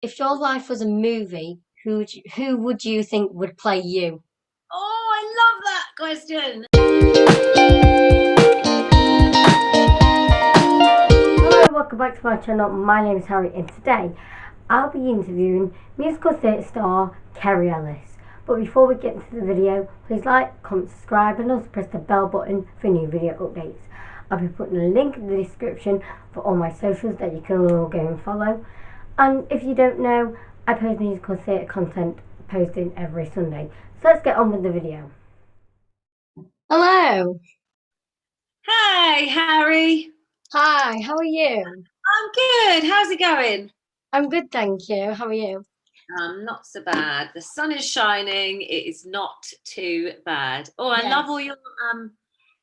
If your life was a movie, who would you think would play you? Oh, I love that question. Hello, welcome back to my channel. My name is Harry, and today I'll be interviewing musical theatre star Kerry Ellis. But before we get into the video, please like, comment, subscribe, and also press the bell button for new video updates. I'll be putting a link in the description for all my socials that you can all go and follow. And if you don't know, I post musical theatre content posting every Sunday. So let's get on with the video. Hello. Hi, Harry. Hi, how are you? I'm good. How's it going? I'm good, thank you. How are you? Not so bad. The sun is shining. It is not too bad. Oh, I Yes, love all your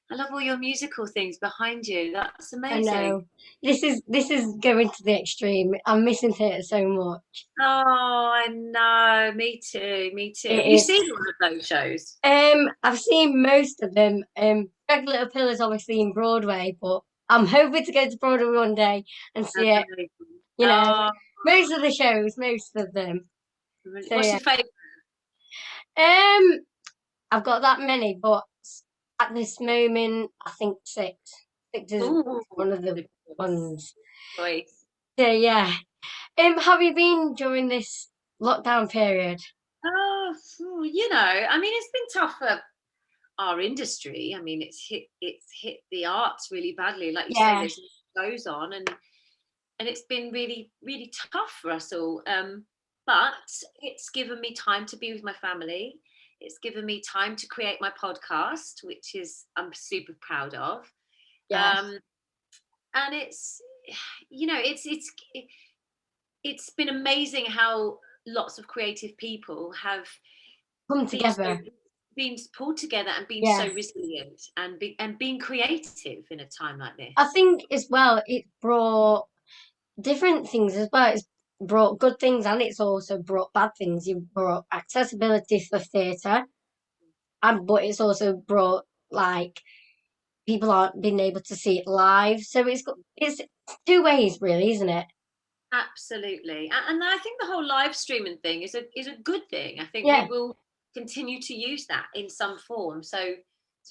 I love all your musical things behind you. That's I amazing. know. This is going to the extreme. I'm missing theatre so much. Oh, I know. Me too. Me too. Have you It seen is. all of those shows? I've seen most of them. Jagged Little Pill is obviously in Broadway, but I'm hoping to go to Broadway one day and see it. Amazing. You know, Oh, most of the shows, most of them. So what's yeah. your favorite? Um, I've got that many, but at this moment, I think six. Six is Ooh, one of the good choice. ones. Choice. So yeah. Have you been during this lockdown period? Oh, I mean, it's been tough for our industry. I mean, it's hit the arts really badly. Like you say, Yeah, there's no shows on, and it's been really really tough for us all. But it's given me time to be with my family. It's given me time to create my podcast, which is I'm super proud of. yes. Um, and it's been amazing how lots of creative people have Come been so together. been pulled together and been so Yeah. resilient and being creative in a time like I this. think as well it brought different things as well. It's brought good things and it's also brought bad things. You brought accessibility for theatre, and but it's also brought like people aren't being able to see it live. So it's two ways really, isn't it? Absolutely, and I think the whole live streaming thing is a good thing. I think we Yeah. will continue to use that in some form. So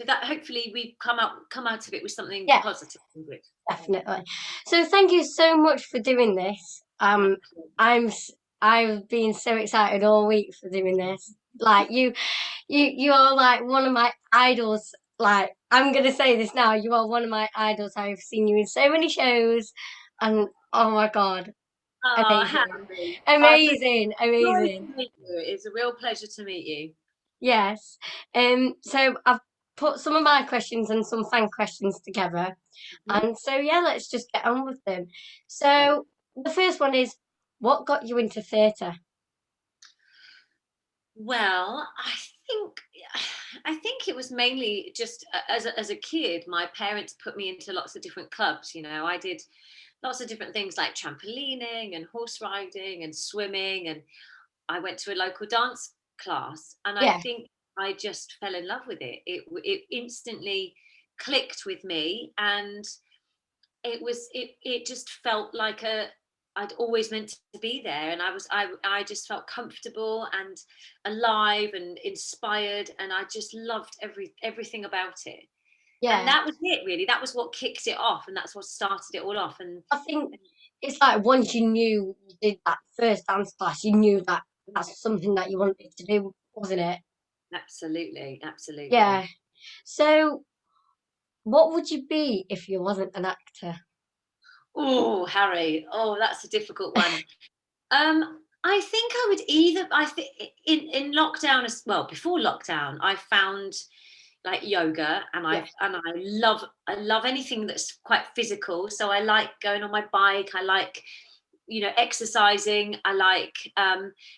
that hopefully we come out of it with something Yeah, positive and good. definitely. So thank you so much for doing this. My I'm s- I've been so excited all week for doing this. Like you are like one of my idols. Like I'm gonna say this now. You are one of my idols. I've seen you in so many shows, and oh my god, Oh, amazing, Harry, it's a amazing, joy amazing. to meet you. It's a real pleasure to meet you. Yes. So I've put some of my questions and some fan questions together. Mhm. And so yeah, let's just get on with them. Great. So the first one is what got you into theatre? Well, think I think it was mainly just as a kid. My parents put me into lots of different clubs. I did lots of different things like trampolining and horse riding and swimming, and I went to a local dance class, and I Yeah, think I just fell in love with it. It instantly clicked with me, and it just felt like I'd always meant to be there, and I just felt comfortable and alive and inspired, and I just loved everything about it. And yeah. that was it, really. That was what kicked it off, and that's what started it all off. And, I think it's like once you knew you did that first dance class, you knew that that's something that you wanted to do, wasn't it? absolutely, absolutely. Yeah. So what would you be if you wasn't an actor? Oh, Harry. Oh, that's a difficult one. I think I would either. I think in lockdown as well. Before lockdown, I found like yoga, and Yeah. I love anything that's quite physical. So I like going on my bike. I like exercising. I like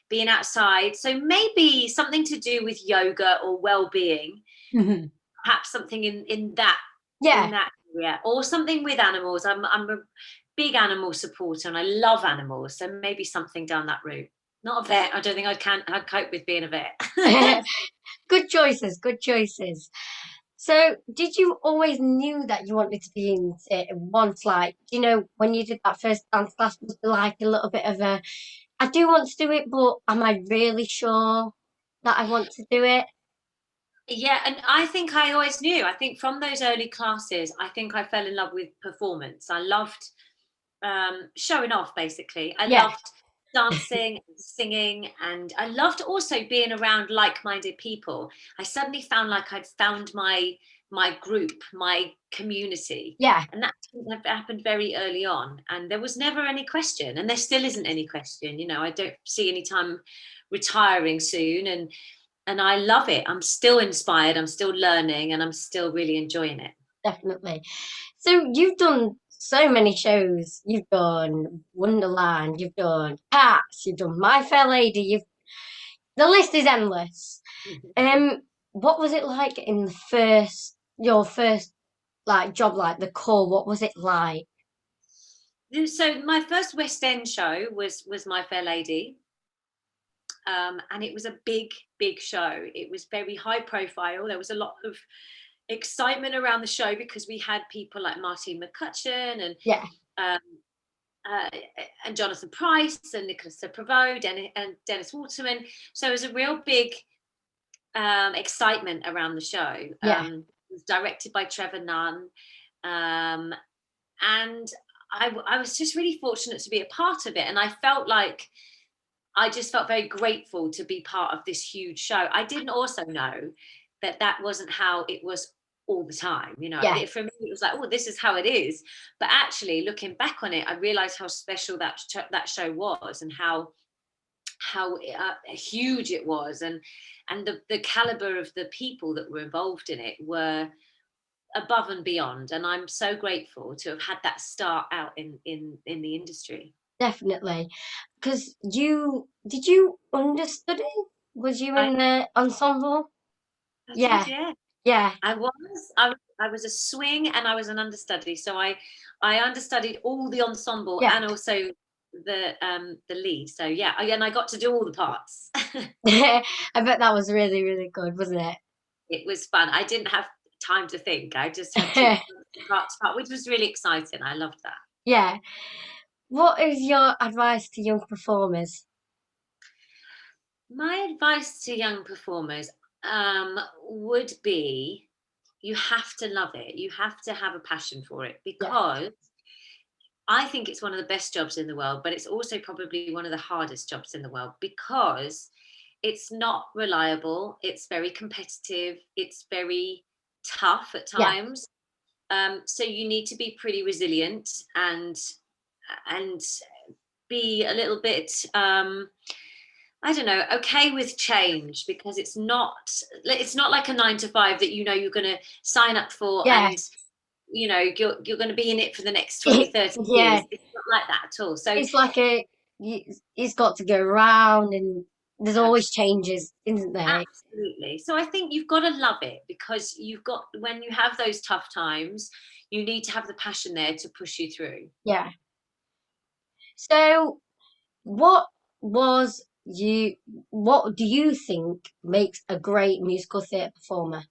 being outside. So maybe something to do with yoga or well-being. Mhm. Perhaps something in that Yeah. in that area, or something with animals. I'm a big animal supporter, and I love animals. So maybe something down that route. Not a vet. I don't think I'd cope with being a vet. Good choices, good choices. So, did you always knew that you wanted to be in theatre once? Like, when you did that first dance class, was there like a little bit of a I do want to do it, but am I really sure that I want to do it? Yeah, and I think I always knew. I think from those early classes, I think I fell in love with performance. I loved showing off, basically. I Yeah, loved dancing and singing, and I loved also being around like-minded people. I suddenly found like I'd found my group, my community, yeah, and that happened very early on. And there was never any question, and there still isn't any question. I don't see any time retiring soon, and I love it. I'm still inspired. I'm still learning, and I'm still really enjoying it. definitely. So you've done so many shows. You've done Wonderland, you've done Cats, you've done My Fair Lady, you've the list is endless. Um, what was it like in your first like job, like the core? What was it like? So my first West End show was My Fair Lady, and it was a big show. It was very high profile. There was a lot of excitement around the show because we had people like Martine McCutcheon Yeah, um, uh, and Jonathan Price and Nicholas Prevost and Dennis Waterman. So it was a real big excitement around the show. yeah, It was directed by Trevor Nunn, um, and I was just really fortunate to be a part of it. And I just felt very grateful to be part of this huge show. I didn't also know that wasn't how it was all the time. yeah, For me, it was like, oh, this is how it is. But actually, looking back on it, I realized how special that show was, and how huge it was, and the caliber of the people that were involved in it were above and beyond. And I'm so grateful to have had that start out in the industry. definitely. Because did you understudy? Was you I in the ensemble? I did, Yeah, yeah. yeah, I was a swing, and I was an understudy. So I understudied all the ensemble yeah. and also the lead. So yeah, and I got to do all the parts. I bet that was really, really good, wasn't It was fun. I didn't have time to think. I just had to it? part to part, which was really exciting. I loved that. Yeah. What is your advice to young performers? My advice to young performers would be, you have to love it. You have to have a passion for it, Yeah, because I think it's one of the best jobs in the world, but it's also probably one of the hardest jobs in the world, because it's not reliable. It's very competitive. It's very tough at yeah, times. So you need to be pretty resilient, and be a little bit I don't know, okay with change, because it's not like a 9 to 5 that you're going to sign up for, yeah, and you're going to be in it for the next 20, 30 yeah. years. It's not like that at all. So It's like it's got to go round, and there's always changes, isn't there? absolutely. So I think you've got to love it, because when you have those tough times, you need to have the passion there to push you through. Yeah. So, what was you? What do you think makes a great musical theatre performer?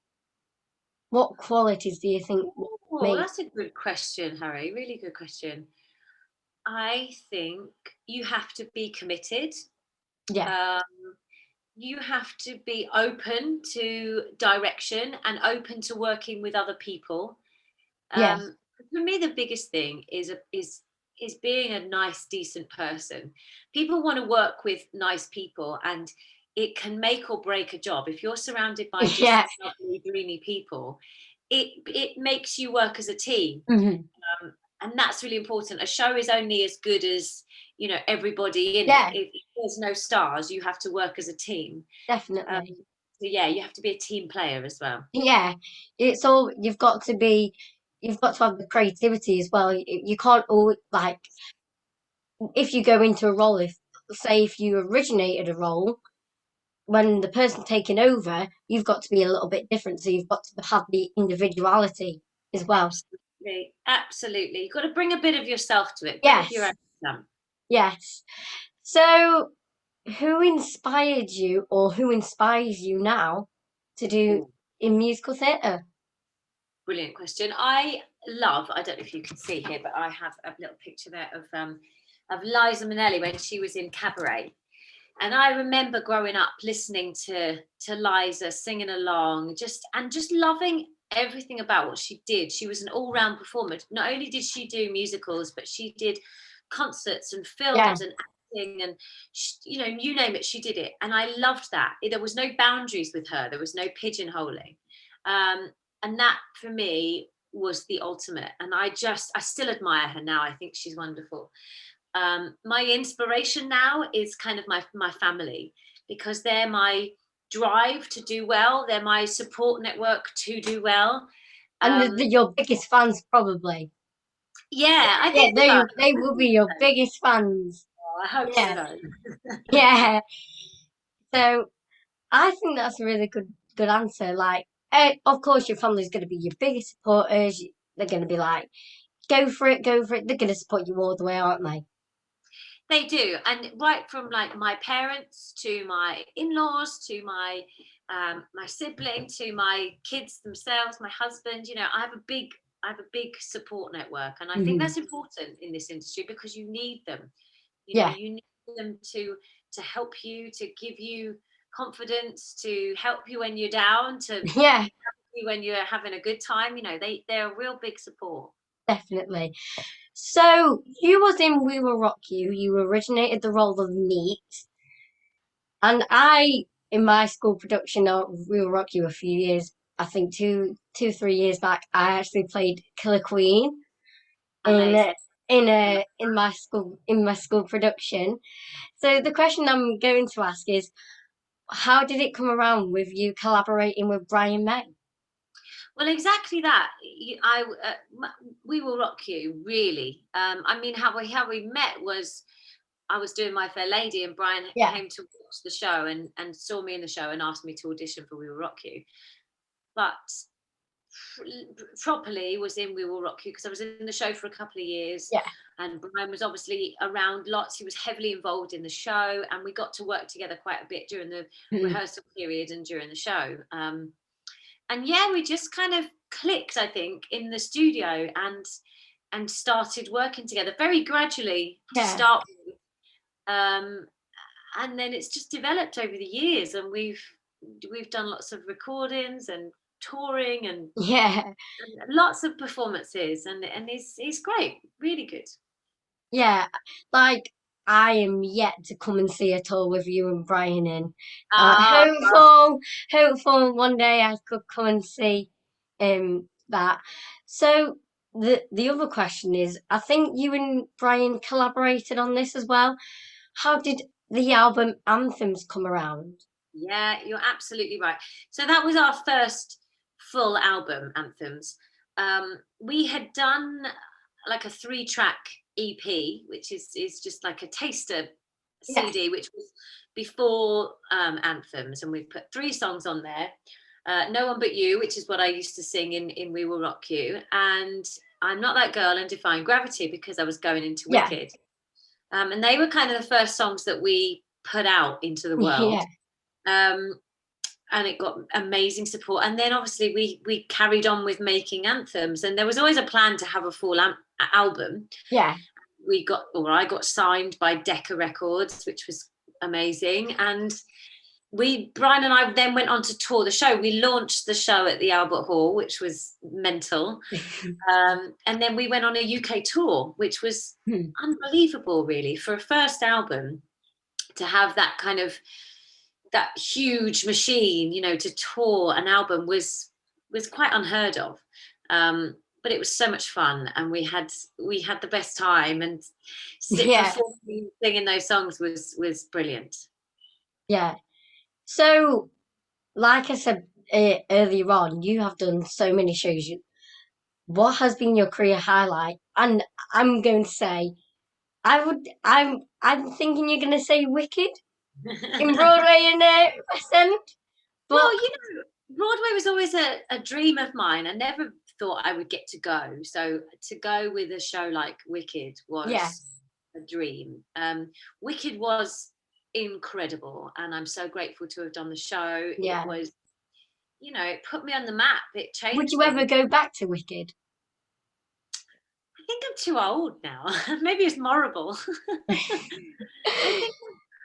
What qualities do you think Oh, make? that's a good question, Harry. Really good question. I think you have to be committed. Yeah, Um, you have to be open to direction and open to working with other people. yeah, Um, for me, the biggest thing is being a nice, decent person. People want to work with nice people, and it can make or break a job. If you're surrounded by just yeah. lovely, dreamy people, it makes you work as a team. Hmm. And that's really important. A show is only as good as everybody in it. Yeah, If there's no stars, you have to work as a team. um, definitely. so yeah, you have to be a team player as well. Yeah, it's all you've got to have the creativity as well. You can't always like if you go into a role, if say if you originated a role, when the person taking over, you've got to be a little bit different. So you've got to have the individuality as well. Absolutely, you've got to bring a bit of yourself to it, a bit of your own Yes, stamp. yes. So who inspired you or who inspires you now to do Ooh, in musical theatre? brilliant question. I don't know if you can see here, but I have a little picture there of of Liza Minnelli when she was in Cabaret. And I remember growing up listening to Liza, singing along, just loving everything about what she did. She was an all-round performer. Not only did she do musicals, but she did concerts and films and acting, and she, you know, you name it, she did it. And I loved that. There was no boundaries with her. There was no pigeonholing. And that for me was the ultimate. And I still admire her now. I think she's wonderful. My inspiration now is kind of my family, because they're my drive to do well. They're my support network to do well. And your biggest fans, probably. Yeah, I think they will be your biggest fans. Oh, I hope so. Yeah. So I think that's a really good answer. Like, of course, your family's going to be your biggest supporters. They're going to be like, go for it, go for it. They're going to support you all the way, aren't they? They do, and right from like my parents to my in-laws to my sibling to my kids themselves, my husband. You know, I have a big support network, and I think that's important in this industry, because you need them. You know, you need them to help you, to give you confidence, to help you when you're down, to help you when you're having a good time. You know, they're a real big support. Definitely. So you was in We Will Rock You. You originated the role of Neat, and in my school production of We Will Rock You a few years, I think 3 years back, I actually played Killer Queen in my school production. So the question I'm going to ask is, how did it come around with you collaborating with Brian May? Well, exactly that. We Will Rock You, really. I mean, how we met was, I was doing My Fair Lady, and Brian came to watch the show and saw me in the show and asked me to audition for We Will Rock You. But properly was in We Will Rock You because I was in the show for a couple of years. And Brian was obviously around lots. He was heavily involved in the show, and we got to work together quite a bit during the rehearsal period and during the show. And we just kind of clicked, I think, in the studio and started working together very gradually to start with. And then it's just developed over the years, and we've done lots of recordings and touring and lots of performances, and he's great, really good. Like, I am yet to come and see a tour with you and Brian in. Hopeful one day I could come and see that. So the other question is, I think you and Brian collaborated on this as well. How did the album Anthems come around? Yeah, you're absolutely right. So that was our first full album, Anthems. We had done like a 3-track EP, which is just like a taster CD, which was before Anthems, and we put 3 songs on there. No One But You, which is what I used to sing in We Will Rock You, and I'm Not That Girl, and Defying Gravity, because I was going into Wicked. And they were kind of the first songs that we put out into the world. And it got amazing support. And then obviously we carried on with making Anthems, and there was always a plan to have a full album. I got signed by Decca Records, which was amazing. And Brian and I then went on to tour the show. We launched the show at the Albert Hall, which was mental. And then we went on a UK tour, which was unbelievable, really, for a first album, to have that kind of that huge machine, you know, to tour an album was quite unheard of. But it was so much fun, and we had the best time, and performing, singing those songs was brilliant. So, like I said earlier on, you have done so many shows. What has been your career highlight? And I'm going to say, I'm thinking you're going to say Wicked in Broadway and West End. Well, you know, Broadway was always a dream of mine. I never thought I would get to go. So to go with a show like Wicked was a dream. Wicked was incredible, and I'm so grateful to have done the show. It was, you know, it put me on the map. It changed. Would you ever go back to Wicked? I think I'm too old now. Maybe it's horrible. I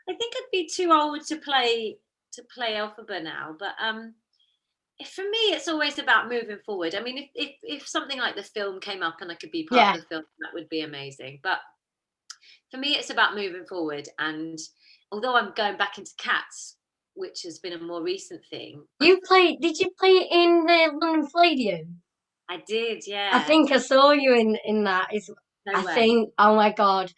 think I'd be too old to play Elphaba now. But for me, it's always about moving forward. I mean, if something like the film came up and I could be part Yeah. of the film, that would be amazing. But for me, it's about moving forward. And although I'm going back into Cats, which has been a more recent thing, Did you play it in the London Palladium? I did, I yeah. think I saw you in that. No I way. think, oh my God.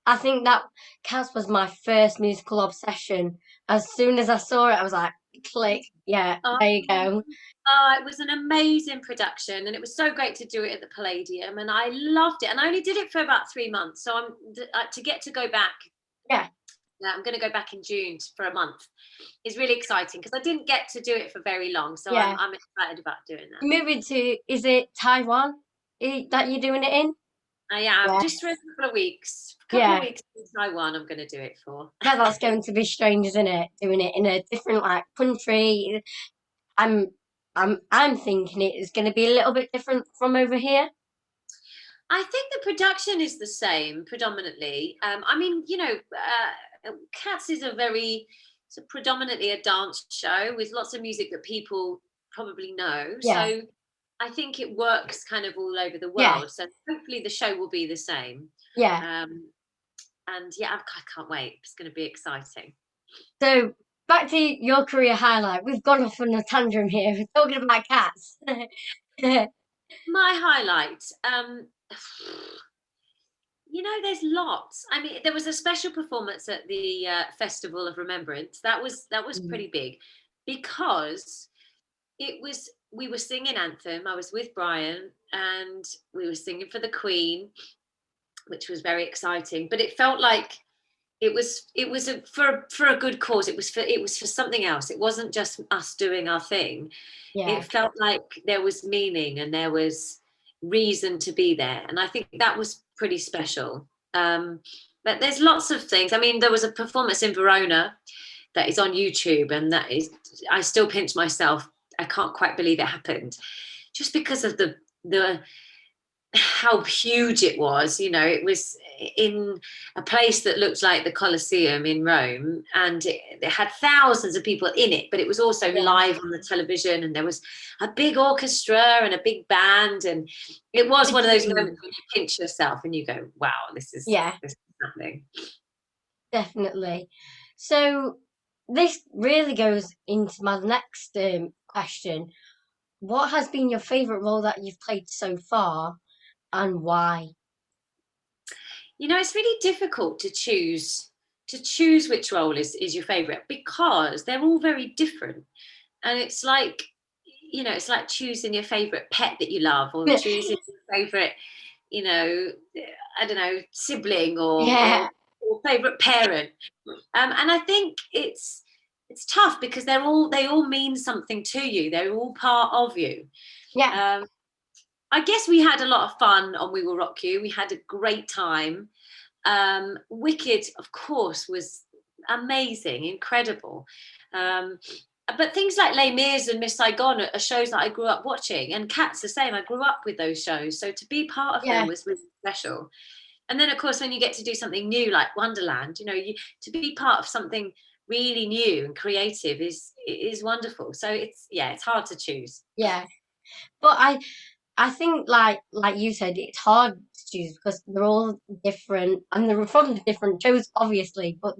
I think that Cats was my first musical obsession. As soon as I saw it, I was like, click, yeah, Oh, there you go. it was an amazing production, and it was so great to do it at the Palladium, and I loved it. And I only did it for about 3 months, so I'm to get to go back. Yeah. Yeah, I'm going to go back in June for a month. It's really exciting because I didn't get to do it for very long, so Yeah. I'm excited about doing that. Moving to, is it Taiwan that you're doing it in? I am Yeah. just for a couple of weeks. Yeah. In Taiwan, I'm going to do it for. I bet that's going to be strange, isn't it? Doing it in a different like country. I'm I'm thinking it is going to be a little bit different from over here. I think the production is the same predominantly. I mean, Cats is it's predominantly a dance show with lots of music that people probably know. Yeah. So I think it works kind of all over the Yeah. world. So hopefully the show will be the same. Yeah. And yeah, I can't wait. It's going to be exciting. So back to your career highlight. We've gone off on a tangent here. We're talking about Cats. My highlight. There's lots. I mean, there was a special performance at the Festival of Remembrance. That was pretty big because we were singing Anthem. I was with Brian and we were singing for the Queen, which was very exciting. But it felt like it was for a good cause. It was for something else. It wasn't just us doing our thing. Yeah. It felt like there was meaning and there was reason to be there, and I think that was pretty special. But there's lots of things. I mean, there was a performance in Verona that is on YouTube, and that is, I still pinch myself. I can't quite believe it happened, just because of the how huge it was. It was in a place that looked like the Colosseum in Rome, and it had thousands of people in it, but it was also live on the television, and there was a big orchestra and a big band, and it was one of those moments when you pinch yourself and you go, wow, this is happening. Definitely. So this really goes into my next question. What has been your favourite role that you've played so far, and why? It's really difficult to choose which role is your favorite, because they're all very different, and it's like choosing your favorite pet that you love, or choosing your favorite I don't know, sibling or favorite parent. And I think it's tough because they all mean something to you. They're all part of you. I guess we had a lot of fun on We Will Rock You. We had a great time. Wicked, of course, was amazing, incredible. But things like Les Mis and Miss Saigon are shows that I grew up watching, and Cats the same. I grew up with those shows, so to be part of them was really special. And then, of course, when you get to do something new like Wonderland, to be part of something really new and creative is wonderful. So it's hard to choose. Yeah, but I think like you said, it's hard to choose because they're all different and they're from different shows, obviously. But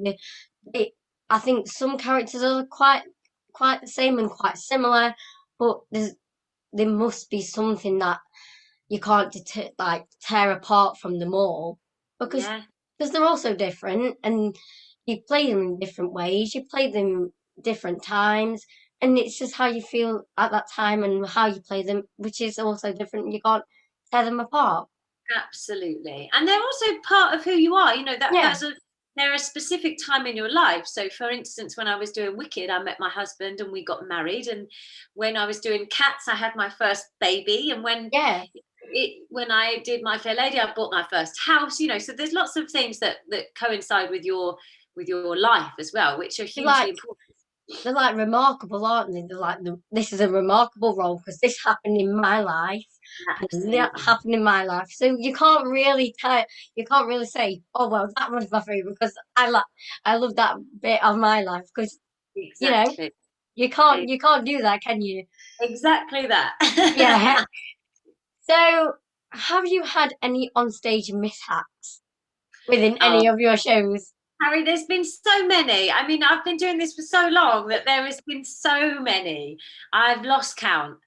I think some characters are quite the same and quite similar, but there must be something that you can't tear apart from them all because they're all so different, and you play them in different ways, you play them different times, and it's just how you feel at that time and how you play them, which is also different. You can't tear them apart. Absolutely. And they're also part of who you are. They're a specific time in your life. So, for instance, when I was doing Wicked, I met my husband and we got married. And when I was doing Cats, I had my first baby. And when I did My Fair Lady, I bought my first house. So there's lots of things that coincide with your life as well, which are hugely important. they're like remarkable, aren't they? They're like, this is a remarkable role because this happened in my life, and that Absolutely. happened in my life. So you can't really say, oh well, that was my favorite because I love that bit of my life because you know Exactly. you can't do that, can you? Exactly that. Yeah. So, have you had any onstage mishaps within Oh, any of your shows? Harry, there's been so many. I mean, I've been doing this for so long that there has been so many. I've lost count.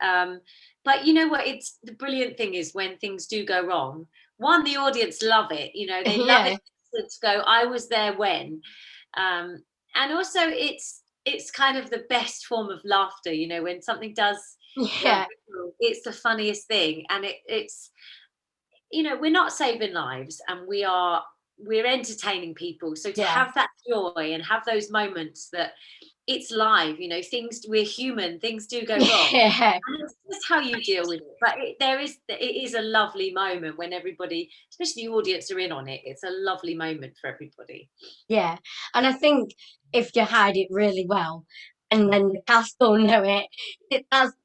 But you know what? It's the brilliant thing is when things do go wrong. One, the audience love it. You know, they love Yeah, it to go. I was there when, um, and also it's kind of the best form of laughter. You know, when something does go yeah, wrong, it's the funniest thing, and it's we're not saving lives, and we're entertaining people, so to yeah, have that joy and have those moments that it's live, things, we're human, things do go wrong, yeah. and it's just how you deal with it. But it is a lovely moment when everybody, especially the audience, are in on it. It's a lovely moment for everybody. Yeah, and I think if you hide it really well, and then the cast all know it,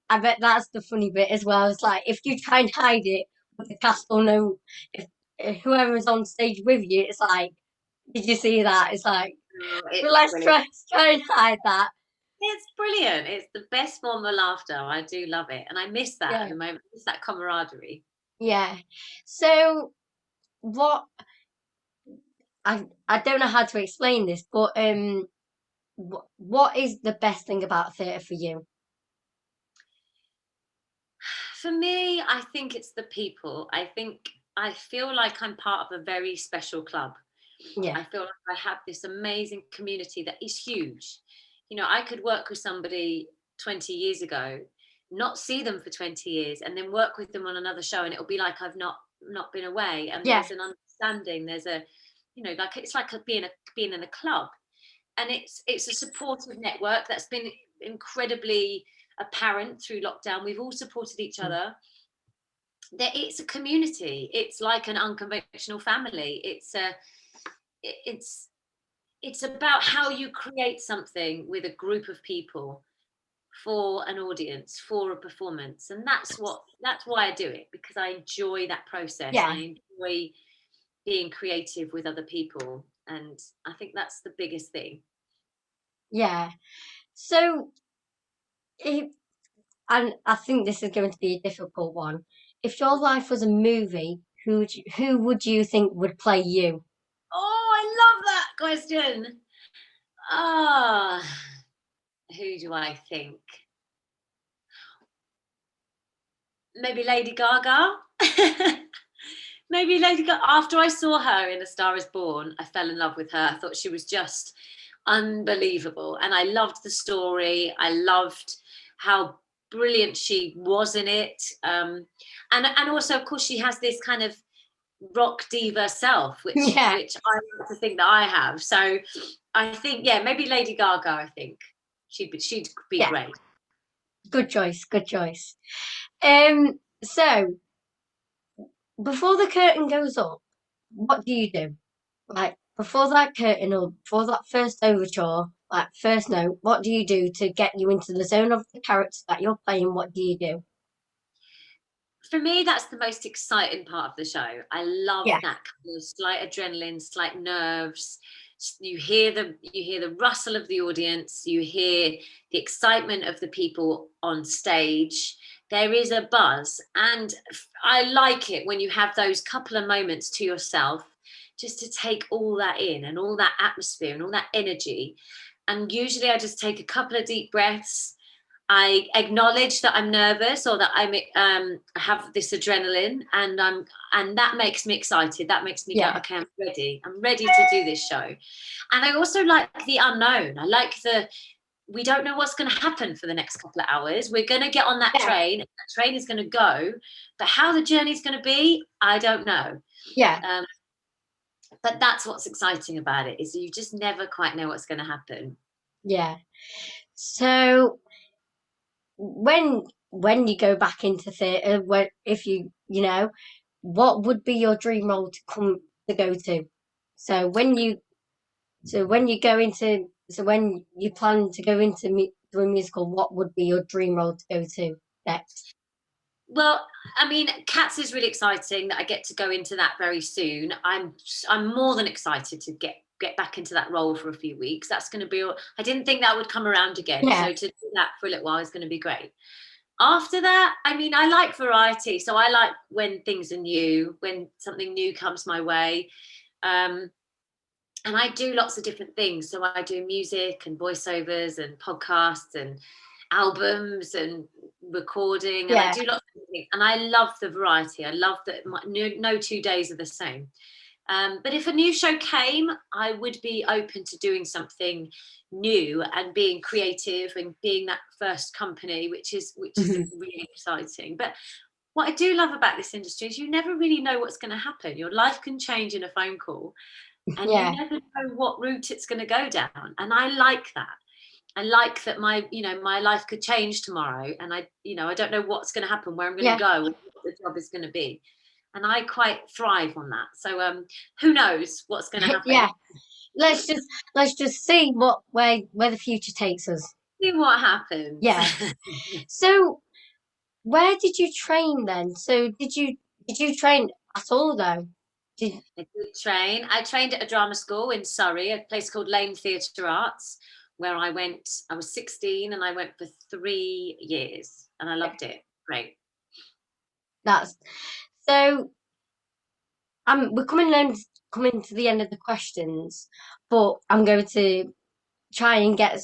I bet that's the funny bit as well. It's like if you try and hide it, but the cast all know if whoever's on stage with you, it's like, did you see that? It's like, Oh, well, it's let's brilliant. try and hide that. It's brilliant. It's the best form of laughter. I do love it, and I miss that at Yeah, the moment. I miss that camaraderie. yeah. So what I don't know how to explain this, but what is the best thing about theatre for you? For me, I think it's the people. I feel like I'm part of a very special club. Yeah, I feel like I have this amazing community that is huge. I could work with somebody 20 years ago, not see them for 20 years, and then work with them on another show, and it'll be like I've not been away. And yeah, there's an understanding. There's like it's like being in a club, and it's a supportive network that's been incredibly apparent through lockdown. We've all supported each mm, other. It's a community. It's like an unconventional family. It's it's about how you create something with a group of people for an audience, for a performance, and that's why I do it, because I enjoy that process. yeah, I enjoy being creative with other people, and I think that's the biggest thing. yeah. So if and I think this is going to be a difficult one. If your life was a movie, who would you think would play you? Oh, I love that question. Ah, who do I think? Maybe Lady Gaga. Maybe Lady Gaga. After I saw her in A Star Is Born, I fell in love with her. I thought she was just unbelievable, and I loved the story. I loved how brilliant she was in it, and also, of course, she has this kind of rock diva self, which Yeah, which I like to think that I have. So I think, yeah, maybe Lady Gaga. I think she'd be yeah. great. Good choice. Good choice. So before the curtain goes up, what do you do? Like before that curtain or before that first overture, like first note, what do you do to get you into the zone of the character that you're playing? What do you do? For me, that's the most exciting part of the show. I love Yeah, that kind of slight adrenaline, slight nerves. You hear the rustle of the audience, you hear the excitement of the people on stage. There is a buzz, and I like it when you have those couple of moments to yourself, just to take all that in, and all that atmosphere and all that energy. And usually I just take a couple of deep breaths. I acknowledge that I'm nervous, or that have this adrenaline, and that makes me excited. That makes me go, yeah, okay, I'm ready. I'm ready to do this show. And I also like the unknown. I like we don't know what's going to happen for the next couple of hours. We're going to get on that yeah, train. That train is going to go, but how the journey's going to be, I don't know. yeah, Um, but that's what's exciting about it, is you just never quite know what's going to happen. yeah. So when you go back into theatre, when if what would be your dream role to go to? So when you go into So when you plan to go into a musical, what would be your dream role to go to next? Well, I mean, Cats is really exciting that I get to go into that very soon. I'm more than excited to get back into that role for a few weeks. That's going to be. I didn't think that would come around again, Yeah, so to do that for a little while is going to be great. After that, I mean, I like variety, so I like when things are new, when something new comes my way. And I do lots of different things. So I do music and voiceovers and podcasts and albums and recording, and I yeah, do lots of things. And I love the variety. I love that no 2 days are the same. But if a new show came, I would be open to doing something new and being creative and being that first company, which is mhm, really exciting. But what I do love about this industry is you never really know what's going to happen. Your life can change in a phone call, and you yeah, never know what route it's going to go down. And I like that. I like that my life could change tomorrow, and I don't know what's going to happen, where I'm going to yeah, go, what the job is going to be, and I quite thrive on that. So who knows what's going to happen? yeah. Let's just see where the future takes us. See what happens. Yeah. So where did you train then? So did you train at all though? Did I did train. I trained at a drama school in Surrey, a place called Lane Theatre Arts, where I went. I was 16 and I went for 3 years, and I loved it. Great. that's so we're coming to the end of the questions, but I'm going to try and get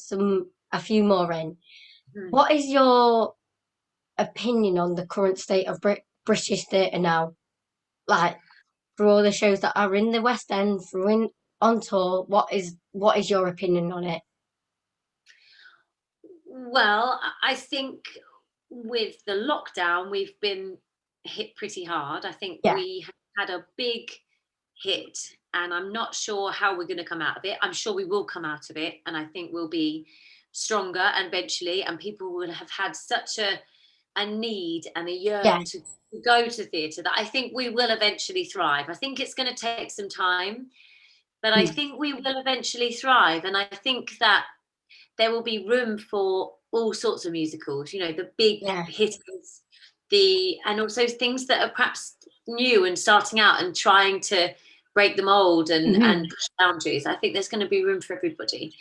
a few more in. Hmm. What is your opinion on the current state of British theatre now? Like for all the shows that are in the West End, on tour, what is your opinion on it? Well, I think with the lockdown, we've been hit pretty hard. I think Yeah, we had a big hit, and I'm not sure how we're going to come out of it. I'm sure we will come out of it, and I think we'll be stronger and eventually, and people will have had such a need and a yeah, yearn to go to theatre that I think we will eventually thrive. I think it's going to take some time, but I mm, think we will eventually thrive, and I think that there will be room for all sorts of musicals, the big yeah, hitters, and also things that are perhaps new and starting out and trying to break the mold and mhm, push boundaries. I think there's going to be room for everybody.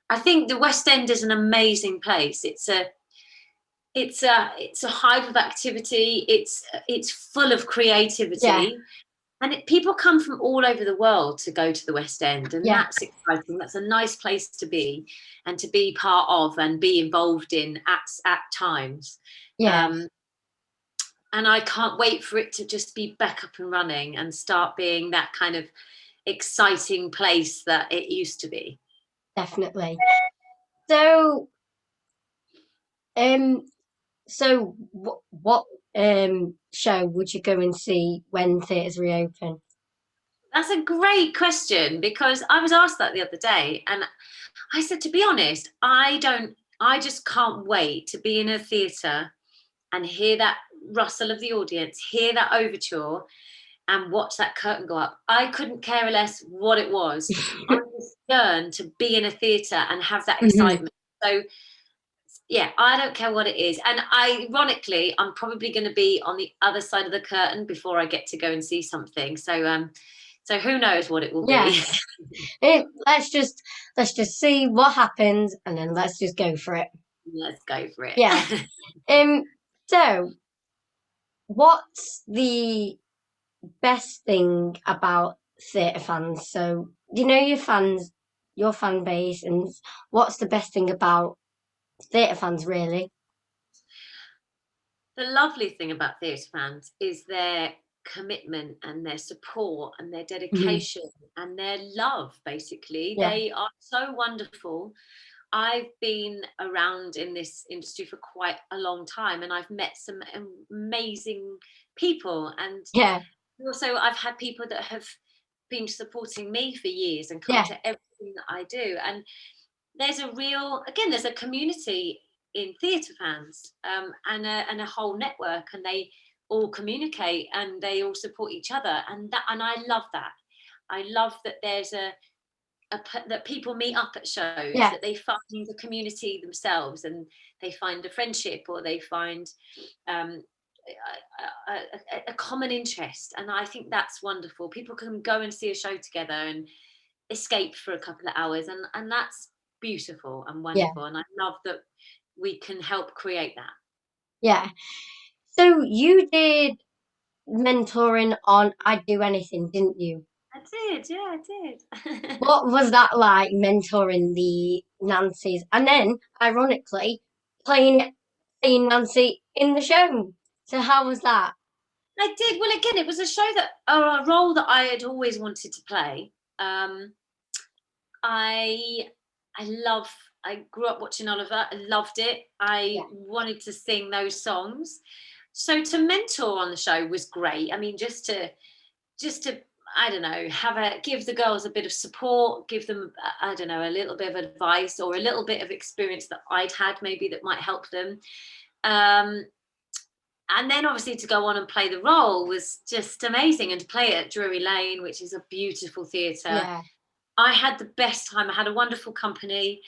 I think the West End is an amazing place. It's a hive of activity. It's full of yeah, creativity, and people come from all over the world to go to the West End, and yeah, that's exciting. That's a nice place to be and to be part of and be involved in at times. yeah, Um, and I can't wait for it to just be back up and running and start being that kind of exciting place that it used to be. definitely. So, um, what show would you go and see when theatres reopen? That's a great question, because I was asked that the other day, and I said, to be honest, I just can't wait to be in a theatre and hear that rustle of the audience, hear that overture, and watch that curtain go up. I couldn't care less what it was. I just yearn to be in a theatre and have that Mhm, excitement. So yeah, I don't care what it is. And ironically, I'm probably going to be on the other side of the curtain before I get to go and see something. So who knows what it will yeah. be. Let's just see what happens, and then let's just go for it. Let's go for it. Yeah. Um. So, what's the best thing about theatre fans? So, your fan base, and what's the best thing about theatre fans, really? The lovely thing about theatre fans is their commitment and their support and their Mhm, dedication and their love. Basically, yeah, they are so wonderful. I've been around in this industry for quite a long time, and I've met some amazing people. And yeah, also, I've had people that have been supporting me for years and come yeah, to everything that I do. And there's a community in theatre fans, and a whole network, and they all communicate and they all support each other, and I love that. I love that there's that people meet up at shows, Yeah. that they find the community themselves, and they find a friendship, or they find a common interest. And I think that's wonderful. People can go and see a show together and escape for a couple of hours, and that's beautiful and wonderful. And I love that we can help create that. Yeah. So you did mentoring on I'd Do Anything, didn't you? I did, yeah, I did. What was that like, mentoring the Nancys? And then, ironically, playing Nancy in the show. So how was that? I did. Well, again, it was a show that, or a role that I had always wanted to play. I love. I grew up watching Oliver. I loved it. I wanted to sing those songs. So to mentor on the show was great. I mean, just to I don't know, give the girls a bit of support, give them, I don't know, a little bit of advice, or a little bit of experience that I'd had maybe that might help them. And then obviously to go on and play the role was just amazing, and to play it at Drury Lane, which is a beautiful theatre. Yeah. I had the best time. I had a wonderful company.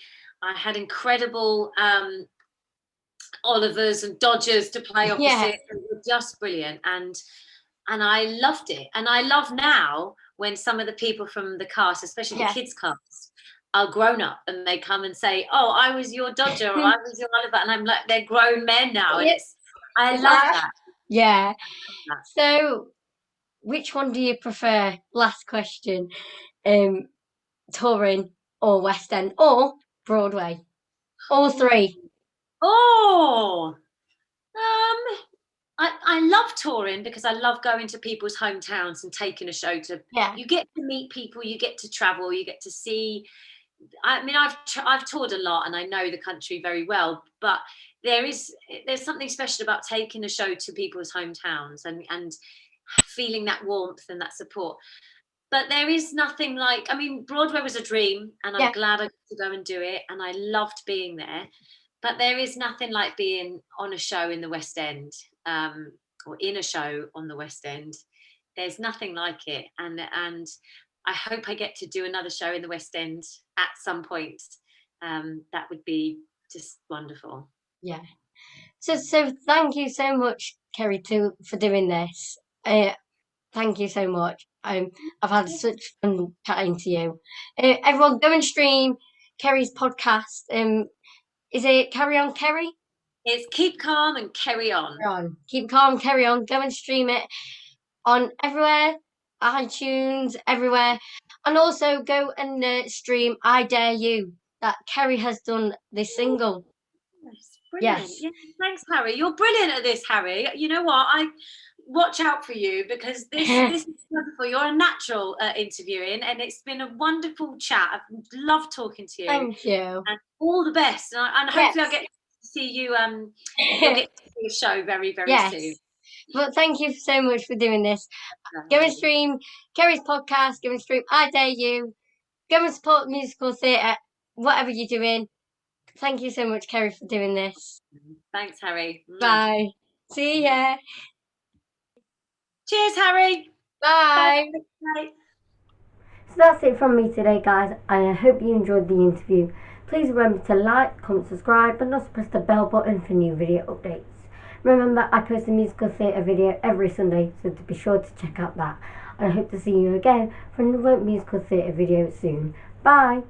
I had incredible Olivers and Dodgers to play opposite. Yeah. It was just brilliant. And I loved it. And I love now when some of the people from the cast, especially the kids cast, are grown up and they come and say, "Oh, I was your Dodger," or "I was your Oliver," and I'm like, they're grown men now. And I love that. Yeah. So which one do you prefer? Last question. Touring or West End or Broadway? All three. Oh, I love touring because I love going to people's hometowns and taking a show to. Yeah. You get to meet people, you get to travel, you get to see. I mean, I've toured a lot and I know the country very well, but there's something special about taking a show to people's hometowns and feeling that warmth and that support. But there is nothing like, I mean, Broadway was a dream, and I'm glad I got to go and do it, and I loved being there. But there is nothing like being on a show in the West End, or in a show on the West End. There's nothing like it, and I hope I get to do another show in the West End at some point. That would be just wonderful. Yeah. So thank you so much, Kerry, for doing this. Thank you so much. I've had such fun chatting to you. Everyone, go and stream Kerry's podcast. Is it Carry On Kerry? It's Keep Calm and Carry On. Keep Calm, Carry On. Go and stream it on everywhere, iTunes, everywhere. And also go and stream I Dare You, that Kerry has done this single. Brilliant. Yes. Yeah, thanks, Harry. You're brilliant at this, Harry. You know what? I watch out for you, because this is wonderful. You're a natural interviewing, and it's been a wonderful chat. I've loved talking to you. Thank you. And all the best. And hopefully I'll get to see you. You'll get to see a show very, very soon. But thank you so much for doing this. Go and stream Kerry's podcast. Go and stream I Dare You. Go and support musical theatre, whatever you're doing. Thank you so much, Kerry, for doing this. Thanks, Harry. Bye. See ya. Cheers, Harry. Bye. Bye. So that's it from me today, guys, and I hope you enjoyed the interview. Please remember to like, comment, subscribe, and also press the bell button for new video updates. Remember, I post a musical theatre video every Sunday, so to be sure to check out that. And I hope to see you again for another musical theatre video soon. Bye.